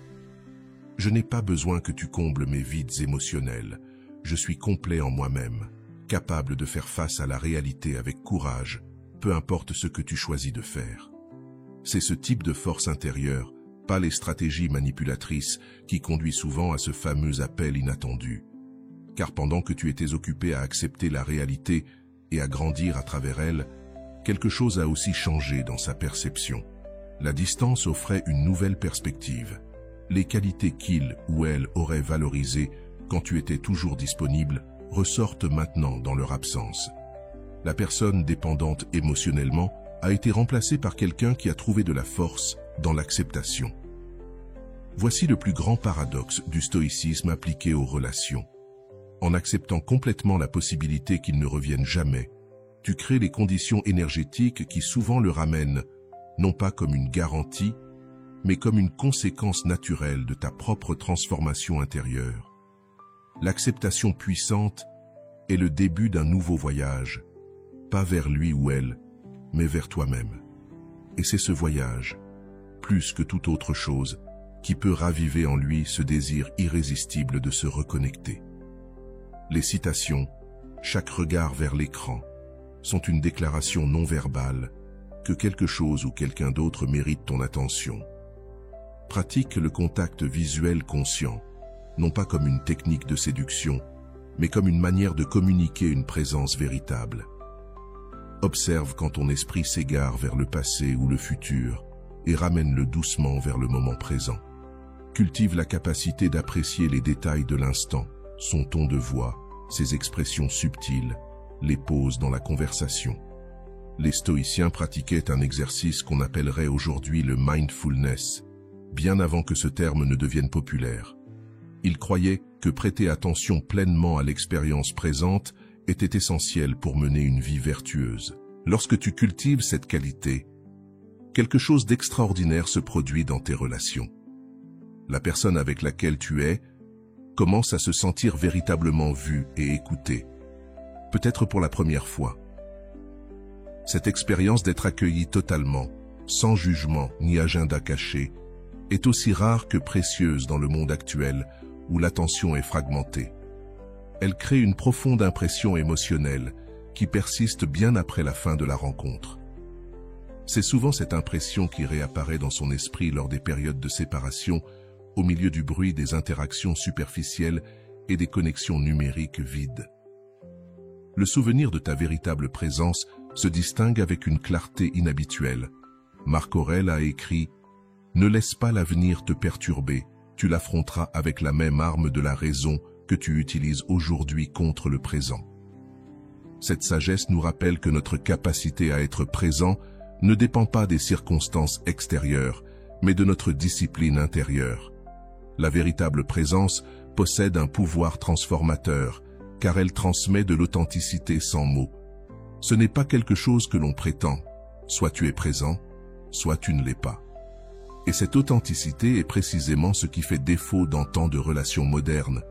Speaker 1: Je n'ai pas besoin que tu combles mes vides émotionnels. Je suis complet en moi-même, capable de faire face à la réalité avec courage, peu importe ce que tu choisis de faire. C'est ce type de force intérieure, pas les stratégies manipulatrices, qui conduit souvent à ce fameux appel inattendu. Car pendant que tu étais occupé à accepter la réalité et à grandir à travers elle, quelque chose a aussi changé dans sa perception. La distance offrait une nouvelle perspective. Les qualités qu'il ou elle aurait valorisées quand tu étais toujours disponible ressortent maintenant dans leur absence. La personne dépendante émotionnellement a été remplacée par quelqu'un qui a trouvé de la force dans l'acceptation. Voici le plus grand paradoxe du stoïcisme appliqué aux relations. En acceptant complètement la possibilité qu'ils ne reviennent jamais, tu crées les conditions énergétiques qui souvent le ramènent, non pas comme une garantie, mais comme une conséquence naturelle de ta propre transformation intérieure. L'acceptation puissante est le début d'un nouveau voyage, pas vers lui ou elle, mais vers toi-même. Et c'est ce voyage, plus que toute autre chose, qui peut raviver en lui ce désir irrésistible de se reconnecter. Les citations, chaque regard vers l'écran, sont une déclaration non verbale que quelque chose ou quelqu'un d'autre mérite ton attention. Pratique le contact visuel conscient, non pas comme une technique de séduction, mais comme une manière de communiquer une présence véritable. Observe quand ton esprit s'égare vers le passé ou le futur et ramène-le doucement vers le moment présent. Cultive la capacité d'apprécier les détails de l'instant, son ton de voix, ses expressions subtiles, les pauses dans la conversation. Les stoïciens pratiquaient un exercice qu'on appellerait aujourd'hui le mindfulness, bien avant que ce terme ne devienne populaire. Ils croyaient que prêter attention pleinement à l'expérience présente était essentiel pour mener une vie vertueuse. Lorsque tu cultives cette qualité, quelque chose d'extraordinaire se produit dans tes relations. La personne avec laquelle tu es commence à se sentir véritablement vue et écoutée, peut-être pour la première fois. Cette expérience d'être accueilli totalement, sans jugement ni agenda caché, est aussi rare que précieuse dans le monde actuel où l'attention est fragmentée. Elle crée une profonde impression émotionnelle qui persiste bien après la fin de la rencontre. C'est souvent cette impression qui réapparaît dans son esprit lors des périodes de séparation, au milieu du bruit des interactions superficielles et des connexions numériques vides. Le souvenir de ta véritable présence se distingue avec une clarté inhabituelle. Marc Aurèle a écrit « Ne laisse pas l'avenir te perturber, tu l'affronteras avec la même arme de la raison que tu utilises aujourd'hui contre le présent. » Cette sagesse nous rappelle que notre capacité à être présent ne dépend pas des circonstances extérieures, mais de notre discipline intérieure. La véritable présence possède un pouvoir transformateur, car elle transmet de l'authenticité sans mots. Ce n'est pas quelque chose que l'on prétend. Soit tu es présent, soit tu ne l'es pas. Et cette authenticité est précisément ce qui fait défaut dans tant de relations modernes,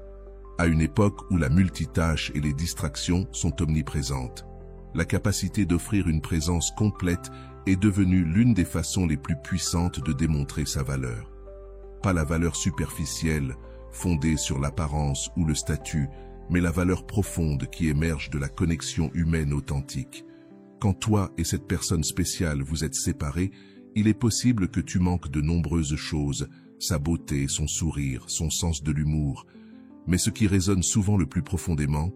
Speaker 1: à une époque où la multitâche et les distractions sont omniprésentes. La capacité d'offrir une présence complète est devenue l'une des façons les plus puissantes de démontrer sa valeur. Pas la valeur superficielle, fondée sur l'apparence ou le statut, mais la valeur profonde qui émerge de la connexion humaine authentique. Quand toi et cette personne spéciale vous êtes séparés, il est possible que tu manques de nombreuses choses, sa beauté, son sourire, son sens de l'humour. Mais ce qui résonne souvent le plus profondément,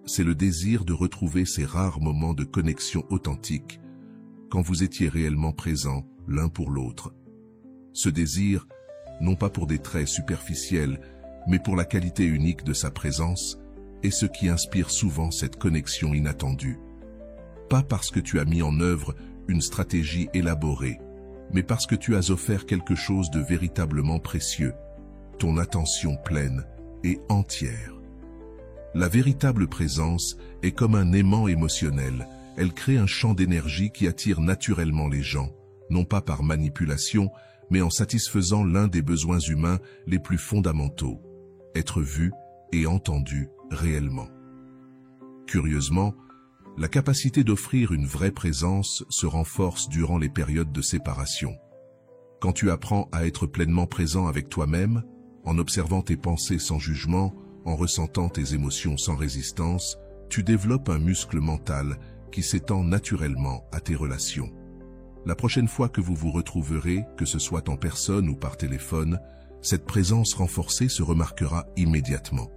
Speaker 1: c'est le désir de retrouver ces rares moments de connexion authentique, quand vous étiez réellement présents l'un pour l'autre. Ce désir, non pas pour des traits superficiels, mais pour la qualité unique de sa présence, est ce qui inspire souvent cette connexion inattendue. Pas parce que tu as mis en œuvre une stratégie élaborée, mais parce que tu as offert quelque chose de véritablement précieux, ton attention pleine et entière. La véritable présence est comme un aimant émotionnel. Elle crée un champ d'énergie qui attire naturellement les gens, non pas par manipulation, mais en satisfaisant l'un des besoins humains les plus fondamentaux, être vu et entendu réellement. Curieusement, la capacité d'offrir une vraie présence se renforce durant les périodes de séparation. Quand tu apprends à être pleinement présent avec toi-même, en observant tes pensées sans jugement, en ressentant tes émotions sans résistance, tu développes un muscle mental qui s'étend naturellement à tes relations. La prochaine fois que vous vous retrouverez, que ce soit en personne ou par téléphone, cette présence renforcée se remarquera immédiatement.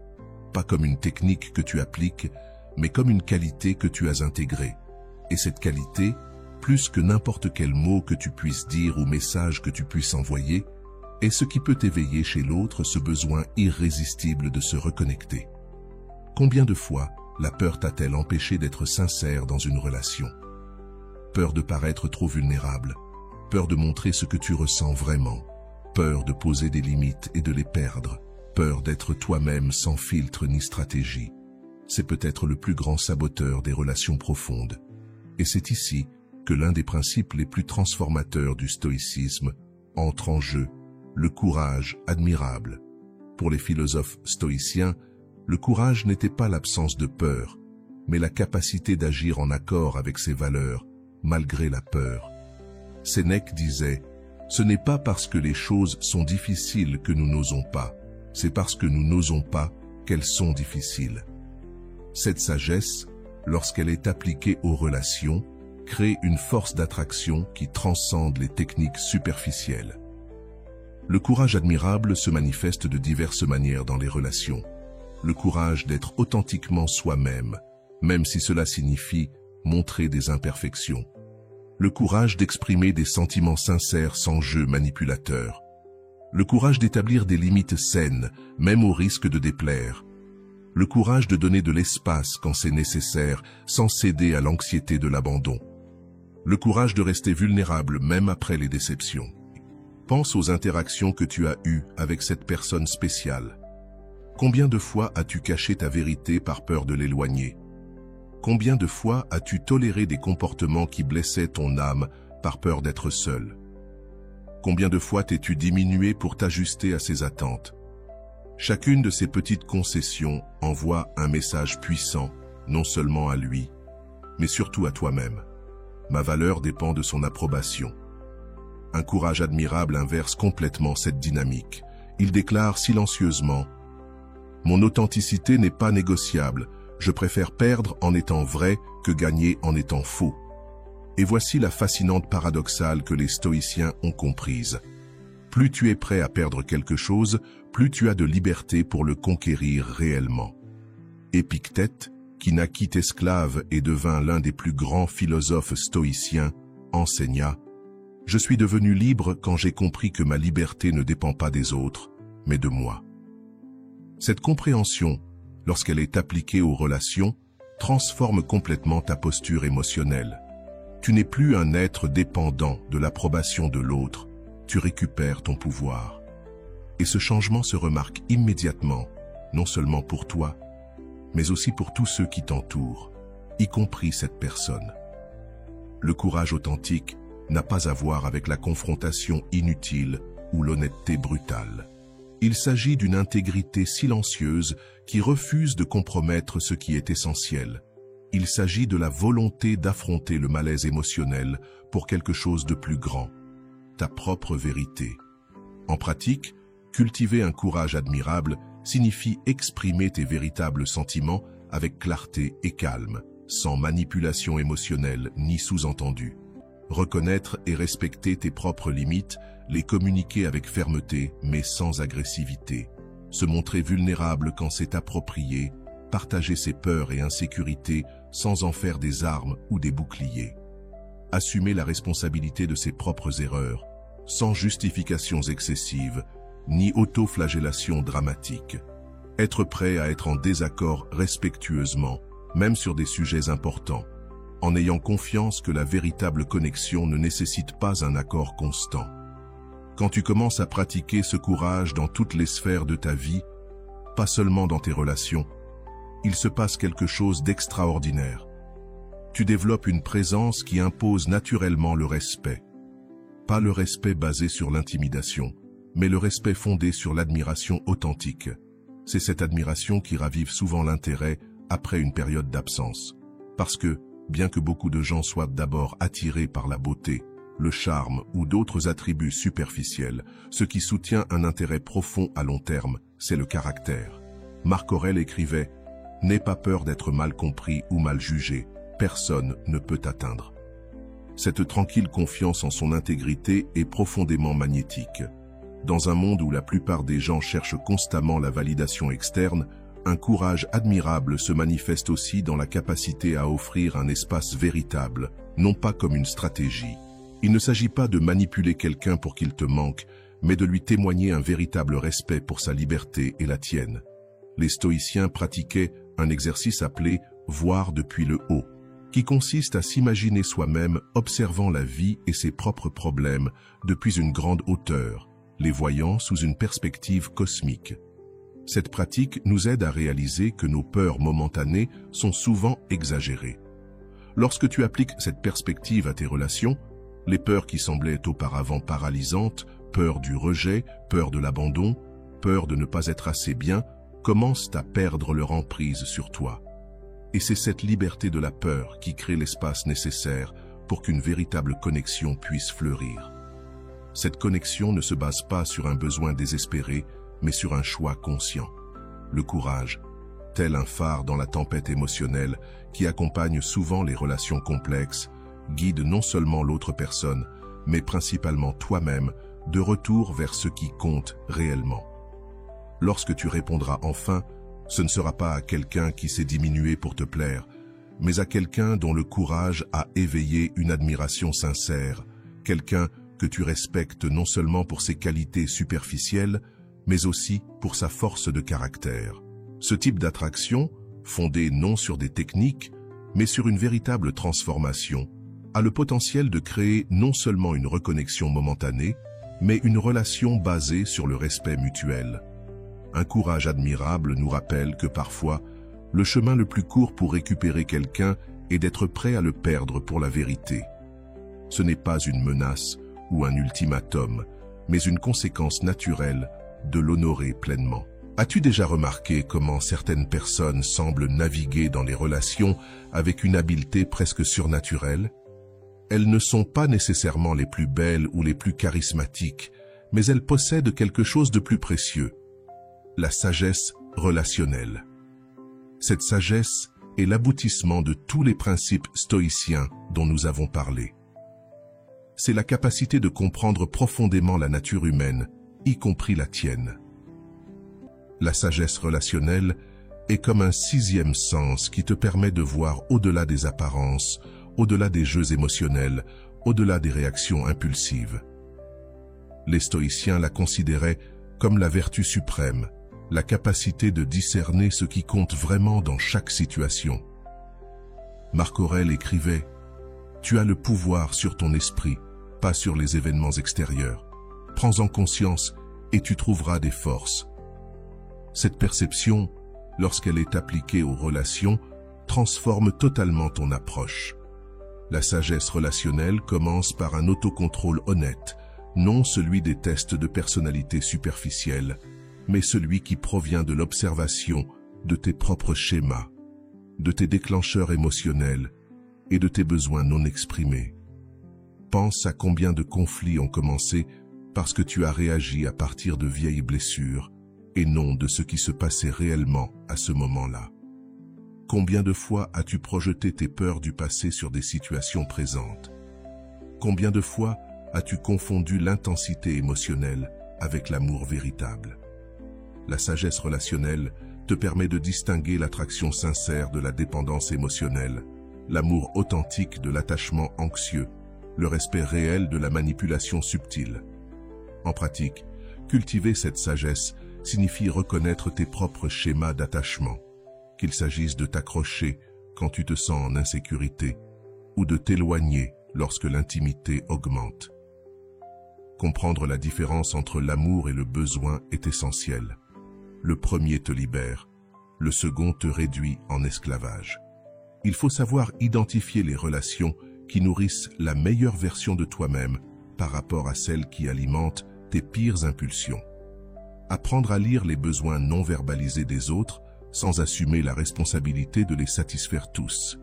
Speaker 1: Pas comme une technique que tu appliques, mais comme une qualité que tu as intégrée. Et cette qualité, plus que n'importe quel mot que tu puisses dire ou message que tu puisses envoyer, est ce qui peut éveiller chez l'autre ce besoin irrésistible de se reconnecter. Combien de fois la peur t'a-t-elle empêché d'être sincère dans une relation? Peur de paraître trop vulnérable, peur de montrer ce que tu ressens vraiment, peur de poser des limites et de les perdre, peur d'être toi-même sans filtre ni stratégie. C'est peut-être le plus grand saboteur des relations profondes. Et c'est ici que l'un des principes les plus transformateurs du stoïcisme entre en jeu, le courage admirable. Pour les philosophes stoïciens, le courage n'était pas l'absence de peur, mais la capacité d'agir en accord avec ses valeurs, malgré la peur. Sénèque disait « Ce n'est pas parce que les choses sont difficiles que nous n'osons pas, c'est parce que nous n'osons pas qu'elles sont difficiles. » Cette sagesse, lorsqu'elle est appliquée aux relations, crée une force d'attraction qui transcende les techniques superficielles. Le courage admirable se manifeste de diverses manières dans les relations. Le courage d'être authentiquement soi-même, même si cela signifie montrer des imperfections. Le courage d'exprimer des sentiments sincères sans jeu manipulateur. Le courage d'établir des limites saines, même au risque de déplaire. Le courage de donner de l'espace quand c'est nécessaire, sans céder à l'anxiété de l'abandon. Le courage de rester vulnérable même après les déceptions. Pense aux interactions que tu as eues avec cette personne spéciale. Combien de fois as-tu caché ta vérité par peur de l'éloigner? Combien de fois as-tu toléré des comportements qui blessaient ton âme par peur d'être seul? Combien de fois t'es-tu diminué pour t'ajuster à ses attentes? Chacune de ces petites concessions envoie un message puissant, non seulement à lui, mais surtout à toi-même. Ma valeur dépend de son approbation. Un courage admirable inverse complètement cette dynamique. Il déclare silencieusement « Mon authenticité n'est pas négociable. Je préfère perdre en étant vrai que gagner en étant faux. » Et voici la fascinante paradoxale que les stoïciens ont comprise. Plus tu es prêt à perdre quelque chose, plus tu as de liberté pour le conquérir réellement. Épictète, qui naquit esclave et devint l'un des plus grands philosophes stoïciens, enseigna « Je suis devenu libre quand j'ai compris que ma liberté ne dépend pas des autres, mais de moi. » Cette compréhension, lorsqu'elle est appliquée aux relations, transforme complètement ta posture émotionnelle. Tu n'es plus un être dépendant de l'approbation de l'autre, tu récupères ton pouvoir. Et ce changement se remarque immédiatement, non seulement pour toi, mais aussi pour tous ceux qui t'entourent, y compris cette personne. Le courage authentique n'a pas à voir avec la confrontation inutile ou l'honnêteté brutale. Il s'agit d'une intégrité silencieuse qui refuse de compromettre ce qui est essentiel. Il s'agit de la volonté d'affronter le malaise émotionnel pour quelque chose de plus grand, ta propre vérité. En pratique, cultiver un courage admirable signifie exprimer tes véritables sentiments avec clarté et calme, sans manipulation émotionnelle ni sous-entendu. Reconnaître et respecter tes propres limites, les communiquer avec fermeté mais sans agressivité. Se montrer vulnérable quand c'est approprié, partager ses peurs et insécurités sans en faire des armes ou des boucliers. Assumer la responsabilité de ses propres erreurs, sans justifications excessives, ni auto-flagellation dramatique. Être prêt à être en désaccord respectueusement, même sur des sujets importants, en ayant confiance que la véritable connexion ne nécessite pas un accord constant. Quand tu commences à pratiquer ce courage dans toutes les sphères de ta vie, pas seulement dans tes relations, il se passe quelque chose d'extraordinaire. Tu développes une présence qui impose naturellement le respect. Pas le respect basé sur l'intimidation, mais le respect fondé sur l'admiration authentique. C'est cette admiration qui ravive souvent l'intérêt après une période d'absence. Parce que, bien que beaucoup de gens soient d'abord attirés par la beauté, le charme ou d'autres attributs superficiels, ce qui soutient un intérêt profond à long terme, c'est le caractère. Marc Aurèle écrivait « N'aie pas peur d'être mal compris ou mal jugé, personne ne peut t'atteindre ». Cette tranquille confiance en son intégrité est profondément magnétique. Dans un monde où la plupart des gens cherchent constamment la validation externe, un courage admirable se manifeste aussi dans la capacité à offrir un espace véritable, non pas comme une stratégie. Il ne s'agit pas de manipuler quelqu'un pour qu'il te manque, mais de lui témoigner un véritable respect pour sa liberté et la tienne. Les stoïciens pratiquaient un exercice appelé « voir depuis le haut », qui consiste à s'imaginer soi-même observant la vie et ses propres problèmes depuis une grande hauteur, les voyant sous une perspective cosmique. Cette pratique nous aide à réaliser que nos peurs momentanées sont souvent exagérées. Lorsque tu appliques cette perspective à tes relations, les peurs qui semblaient auparavant paralysantes, peur du rejet, peur de l'abandon, peur de ne pas être assez bien, commencent à perdre leur emprise sur toi. Et c'est cette liberté de la peur qui crée l'espace nécessaire pour qu'une véritable connexion puisse fleurir. Cette connexion ne se base pas sur un besoin désespéré, mais sur un choix conscient. Le courage, tel un phare dans la tempête émotionnelle qui accompagne souvent les relations complexes, guide non seulement l'autre personne, mais principalement toi-même, de retour vers ce qui compte réellement. Lorsque tu répondras enfin, ce ne sera pas à quelqu'un qui s'est diminué pour te plaire, mais à quelqu'un dont le courage a éveillé une admiration sincère, quelqu'un que tu respectes non seulement pour ses qualités superficielles, mais aussi pour sa force de caractère. Ce type d'attraction, fondée non sur des techniques, mais sur une véritable transformation, a le potentiel de créer non seulement une reconnexion momentanée, mais une relation basée sur le respect mutuel. Un courage admirable nous rappelle que parfois, le chemin le plus court pour récupérer quelqu'un est d'être prêt à le perdre pour la vérité. Ce n'est pas une menace ou un ultimatum, mais une conséquence naturelle de l'honorer pleinement. As-tu déjà remarqué comment certaines personnes semblent naviguer dans les relations avec une habileté presque surnaturelle? Elles ne sont pas nécessairement les plus belles ou les plus charismatiques, mais elles possèdent quelque chose de plus précieux, la sagesse relationnelle. Cette sagesse est l'aboutissement de tous les principes stoïciens dont nous avons parlé. C'est la capacité de comprendre profondément la nature humaine, y compris la tienne. La sagesse relationnelle est comme un sixième sens qui te permet de voir au-delà des apparences, au-delà des jeux émotionnels, au-delà des réactions impulsives. Les stoïciens la considéraient comme la vertu suprême, la capacité de discerner ce qui compte vraiment dans chaque situation. Marc Aurèle écrivait « Tu as le pouvoir sur ton esprit, pas sur les événements extérieurs. Prends-en conscience et tu trouveras des forces. » Cette perception, lorsqu'elle est appliquée aux relations, transforme totalement ton approche. La sagesse relationnelle commence par un autocontrôle honnête, non celui des tests de personnalité superficielle, mais celui qui provient de l'observation de tes propres schémas, de tes déclencheurs émotionnels et de tes besoins non exprimés. Pense à combien de conflits ont commencé parce que tu as réagi à partir de vieilles blessures et non de ce qui se passait réellement à ce moment-là. Combien de fois as-tu projeté tes peurs du passé sur des situations présentes? Combien de fois as-tu confondu l'intensité émotionnelle avec l'amour véritable? La sagesse relationnelle te permet de distinguer l'attraction sincère de la dépendance émotionnelle, l'amour authentique de l'attachement anxieux, le respect réel de la manipulation subtile. En pratique, cultiver cette sagesse signifie reconnaître tes propres schémas d'attachement, qu'il s'agisse de t'accrocher quand tu te sens en insécurité ou de t'éloigner lorsque l'intimité augmente. Comprendre la différence entre l'amour et le besoin est essentiel. Le premier te libère, le second te réduit en esclavage. Il faut savoir identifier les relations qui nourrissent la meilleure version de toi-même par rapport à celles qui alimentent tes pires impulsions. Apprendre à lire les besoins non verbalisés des autres sans assumer la responsabilité de les satisfaire tous.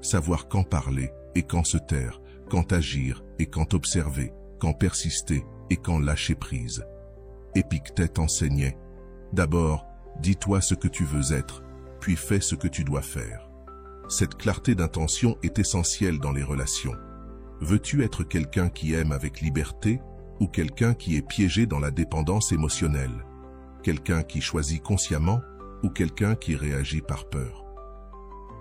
Speaker 1: Savoir quand parler et quand se taire, quand agir et quand observer, quand persister et quand lâcher prise. Épictète enseignait « D'abord, dis-toi ce que tu veux être, puis fais ce que tu dois faire. » Cette clarté d'intention est essentielle dans les relations. Veux-tu être quelqu'un qui aime avec liberté ou quelqu'un qui est piégé dans la dépendance émotionnelle? Quelqu'un qui choisit consciemment ou quelqu'un qui réagit par peur?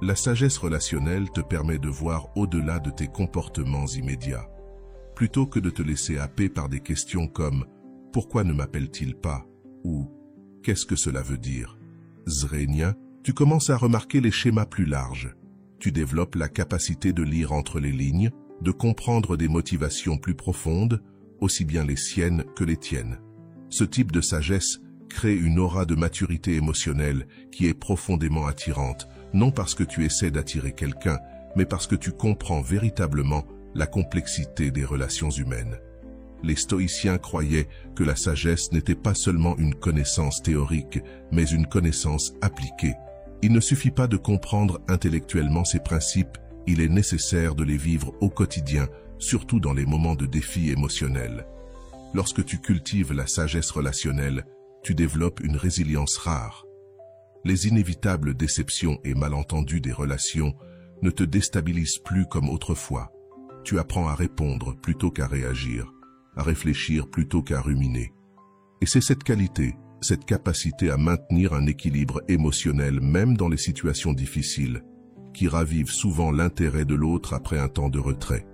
Speaker 1: La sagesse relationnelle te permet de voir au-delà de tes comportements immédiats. Plutôt que de te laisser happer par des questions comme « Pourquoi ne m'appelle-t-il pas ?» ou « Qu'est-ce que cela veut dire ?» Zrénien, tu commences à remarquer les schémas plus larges. Tu développes la capacité de lire entre les lignes, de comprendre des motivations plus profondes, aussi bien les siennes que les tiennes. Ce type de sagesse crée une aura de maturité émotionnelle qui est profondément attirante, non parce que tu essaies d'attirer quelqu'un, mais parce que tu comprends véritablement la complexité des relations humaines. Les stoïciens croyaient que la sagesse n'était pas seulement une connaissance théorique, mais une connaissance appliquée. Il ne suffit pas de comprendre intellectuellement ces principes, il est nécessaire de les vivre au quotidien, surtout dans les moments de défis émotionnels. Lorsque tu cultives la sagesse relationnelle, tu développes une résilience rare. Les inévitables déceptions et malentendus des relations ne te déstabilisent plus comme autrefois. Tu apprends à répondre plutôt qu'à réagir, à réfléchir plutôt qu'à ruminer. Et c'est cette qualité, cette capacité à maintenir un équilibre émotionnel même dans les situations difficiles, qui ravive souvent l'intérêt de l'autre après un temps de retrait.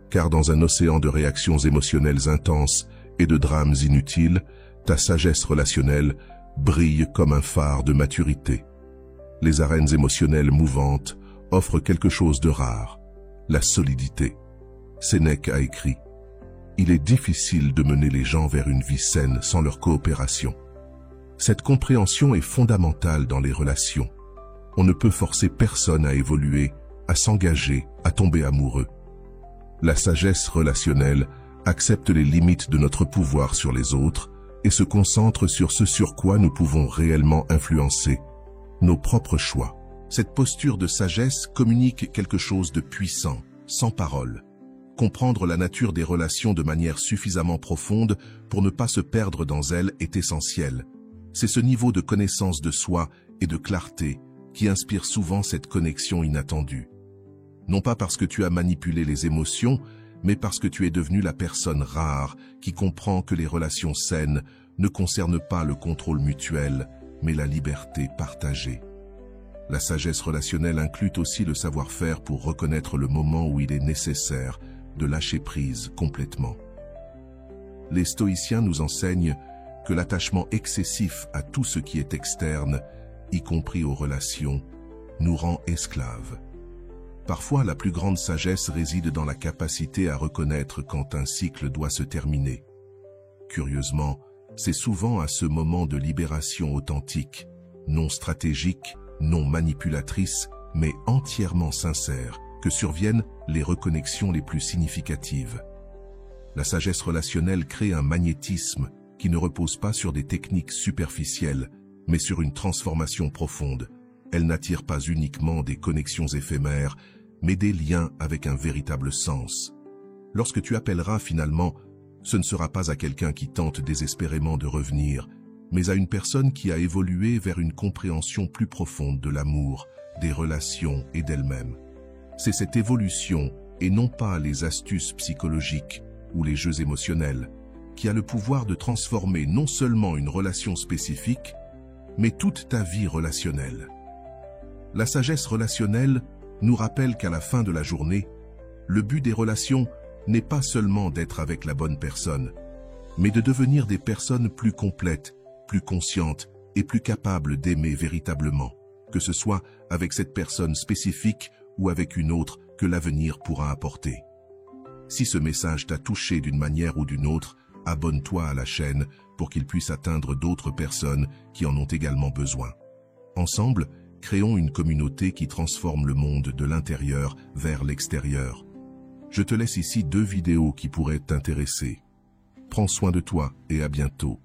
Speaker 1: Car dans un océan de réactions émotionnelles intenses et de drames inutiles, ta sagesse relationnelle brille comme un phare de maturité. Les arènes émotionnelles mouvantes offrent quelque chose de rare, la solidité. Sénèque a écrit « Il est difficile de mener les gens vers une vie saine sans leur coopération. » Cette compréhension est fondamentale dans les relations. On ne peut forcer personne à évoluer, à s'engager, à tomber amoureux. La sagesse relationnelle accepte les limites de notre pouvoir sur les autres et se concentre sur ce sur quoi nous pouvons réellement influencer, nos propres choix. Cette posture de sagesse communique quelque chose de puissant, sans parole. Comprendre la nature des relations de manière suffisamment profonde pour ne pas se perdre dans elles est essentiel. C'est ce niveau de connaissance de soi et de clarté qui inspire souvent cette connexion inattendue. Non pas parce que tu as manipulé les émotions, mais parce que tu es devenu la personne rare qui comprend que les relations saines ne concernent pas le contrôle mutuel, mais la liberté partagée. La sagesse relationnelle inclut aussi le savoir-faire pour reconnaître le moment où il est nécessaire de lâcher prise complètement. Les stoïciens nous enseignent que l'attachement excessif à tout ce qui est externe, y compris aux relations, nous rend esclaves. Parfois, la plus grande sagesse réside dans la capacité à reconnaître quand un cycle doit se terminer. Curieusement, c'est souvent à ce moment de libération authentique, non stratégique, non manipulatrice, mais entièrement sincère, que surviennent les reconnexions les plus significatives. La sagesse relationnelle crée un magnétisme qui ne repose pas sur des techniques superficielles, mais sur une transformation profonde. Elle n'attire pas uniquement des connexions éphémères, mais des liens avec un véritable sens. Lorsque tu appelleras finalement, ce ne sera pas à quelqu'un qui tente désespérément de revenir, mais à une personne qui a évolué vers une compréhension plus profonde de l'amour, des relations et d'elle-même. C'est cette évolution, et non pas les astuces psychologiques ou les jeux émotionnels, qui a le pouvoir de transformer non seulement une relation spécifique, mais toute ta vie relationnelle. La sagesse relationnelle nous rappelle qu'à la fin de la journée, le but des relations n'est pas seulement d'être avec la bonne personne, mais de devenir des personnes plus complètes, plus conscientes et plus capables d'aimer véritablement, que ce soit avec cette personne spécifique ou avec une autre que l'avenir pourra apporter. Si ce message t'a touché d'une manière ou d'une autre, abonne-toi à la chaîne pour qu'il puisse atteindre d'autres personnes qui en ont également besoin. Ensemble, créons une communauté qui transforme le monde de l'intérieur vers l'extérieur. Je te laisse ici 2 vidéos qui pourraient t'intéresser. Prends soin de toi et à bientôt.